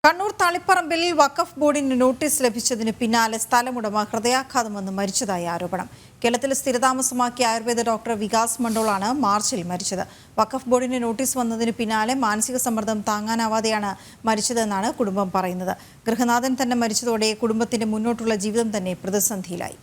കണ്ണൂർ തളിപ്പറമ്പിൽ വഖഫ് ബോർഡിന് നോട്ടീസ് ലഭിച്ചതിന് പിന്നാലെ സ്ഥലമുടമ ഹൃദയാഘാതം വന്ന് മരിച്ചതായി ആരോപണം. കേരളത്തിൽ സ്ഥിരതാമസമാക്കിയ ആയുർവേദ ഡോക്ടർ വികാസ് മണ്ഡോളാണ് മാർച്ചിൽ മരിച്ചത്. വഖഫ് ബോർഡിന് നോട്ടീസ് വന്നതിന് പിന്നാലെ മാനസിക സമ്മർദ്ദം താങ്ങാനാവാതെയാണ് മരിച്ചതെന്നാണ് കുടുംബം പറയുന്നത്. ഗൃഹനാഥൻ തന്നെ മരിച്ചതോടെ കുടുംബത്തിന്റെ മുന്നോട്ടുള്ള ജീവിതം തന്നെ പ്രതിസന്ധിയിലായി.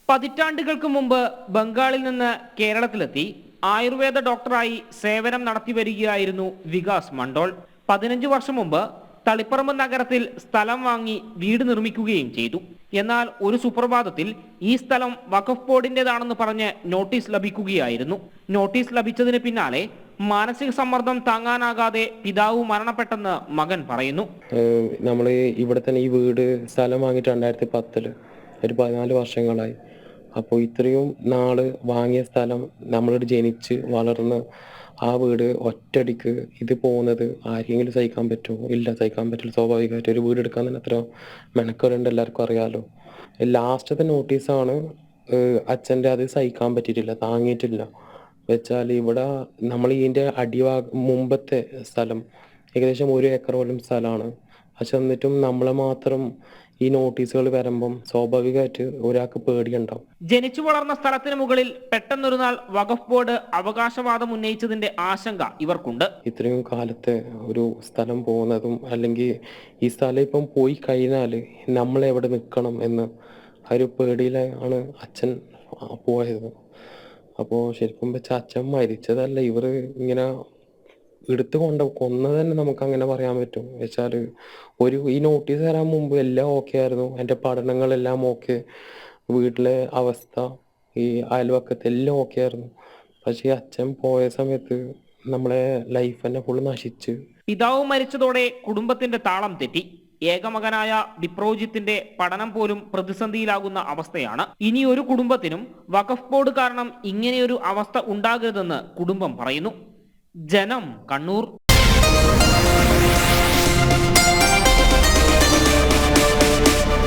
പതിറ്റാണ്ടുകൾക്ക് മുമ്പ് ബംഗാളിൽ നിന്ന് കേരളത്തിലെത്തി ആയുർവേദ ഡോക്ടറായി സേവനം നടത്തി വരികയായിരുന്നു വികാസ് മണ്ഡോൾ. 15 വർഷം മുമ്പ് തളിപ്പറമ്പ് നഗരത്തിൽ സ്ഥലം വാങ്ങി വീട് നിർമ്മിക്കുകയും ചെയ്തു. എന്നാൽ ഒരു സുപ്രഭാതത്തിൽ ഈ സ്ഥലം വഖഫ് ബോർഡിന്റേതാണെന്ന് പറഞ്ഞ് നോട്ടീസ് ലഭിക്കുകയായിരുന്നു. നോട്ടീസ് ലഭിച്ചതിന് പിന്നാലെ മാനസിക സമ്മർദ്ദം താങ്ങാനാകാതെ പിതാവ് മരണപ്പെട്ടെന്ന് മകൻ പറയുന്നു. നമ്മൾ ഇവിടെ തന്നെ ഈ വീട് സ്ഥലം വാങ്ങിയിട്ട് 2010 ഒരു 14 വർഷങ്ങളായി. അപ്പോൾ ഇത്രയും നാള് വാങ്ങിയ സ്ഥലം നമ്മളിവിടെ ജനിച്ച് വളർന്ന് ആ വീട് ഒറ്റയടിക്ക് ഇത് പോകുന്നത് ആരെങ്കിലും സഹിക്കാൻ പറ്റുമോ? ഇല്ല, സഹിക്കാൻ പറ്റില്ല. സ്വാഭാവികമായിട്ട് ഒരു വീട് എടുക്കാൻ തന്നെ അത്ര മെനക്കേടുണ്ട്, എല്ലാവർക്കും അറിയാമല്ലോ. ലാസ്റ്റത്തെ നോട്ടീസാണ് അച്ഛൻ്റെ, അത് സഹിക്കാൻ പറ്റിയിട്ടില്ല, താങ്ങിയിട്ടില്ല. വെച്ചാൽ ഇവിടെ നമ്മൾ ഇതിൻ്റെ മുമ്പത്തെ സ്ഥലം ഏകദേശം 1 ഏക്കറോളം സ്ഥലമാണ്. പക്ഷെ എന്നിട്ടും നമ്മളെ മാത്രം ഈ നോട്ടീസുകൾ വരുമ്പം സ്വാഭാവികമായിട്ട് ഒരാൾക്ക് പേടിയുണ്ടാവും. ജനിച്ചു വളർന്ന സ്ഥലത്തിന് മുകളിൽ പെട്ടെന്നൊരു നാൾ വഖഫ് ബോർഡ് അവകാശവാദം ഉന്നയിച്ചതിന്റെ ആശങ്ക ഇവർക്കുണ്ട്. ഇത്രയും കാലത്തെ ഒരു സ്ഥലം പോകുന്നതും അല്ലെങ്കിൽ ഈ സ്ഥലം ഇപ്പം പോയി കഴിഞ്ഞാൽ നമ്മൾ എവിടെ നിൽക്കണം എന്ന് ആ ഒരു പേടിയിലാണ് അച്ഛൻ പോയത്. അപ്പോൾ ശരിക്കും വെച്ചാൽ അച്ഛൻ മരിച്ചതല്ല, ഇവർ ഇങ്ങനെ എടുത്തു കൊന്നത് തന്നെ നമുക്ക് അങ്ങനെ പറയാൻ പറ്റും. വെച്ചാൽ ഈ നോട്ടീസ് തരാൻ മുമ്പ് എല്ലാം ഓക്കെ ആയിരുന്നു, എൻ്റെ പഠനങ്ങളെല്ലാം ഓക്കെ, വീട്ടിലെ അവസ്ഥ, ഈ അയൽവക്കത്തെ എല്ലാം ഓക്കെ ആയിരുന്നു. പക്ഷേ അച്ഛൻ പോയ സമയത്ത് നമ്മളെ ലൈഫ് തന്നെ ഫുള്ള് നശിച്ച്. പിതാവ് മരിച്ചതോടെ കുടുംബത്തിന്റെ താളം തെറ്റി. ഏകമകനായ ദിപ്രോജിത്തിന്റെ പഠനം പോലും പ്രതിസന്ധിയിലാകുന്ന അവസ്ഥയാണ്. ഇനി ഒരു കുടുംബത്തിനും വഖഫ് ബോർഡ് കാരണം ഇങ്ങനെയൊരു അവസ്ഥ ഉണ്ടാകരുതെന്ന് കുടുംബം പറയുന്നു. ജനം, കണ്ണൂർ.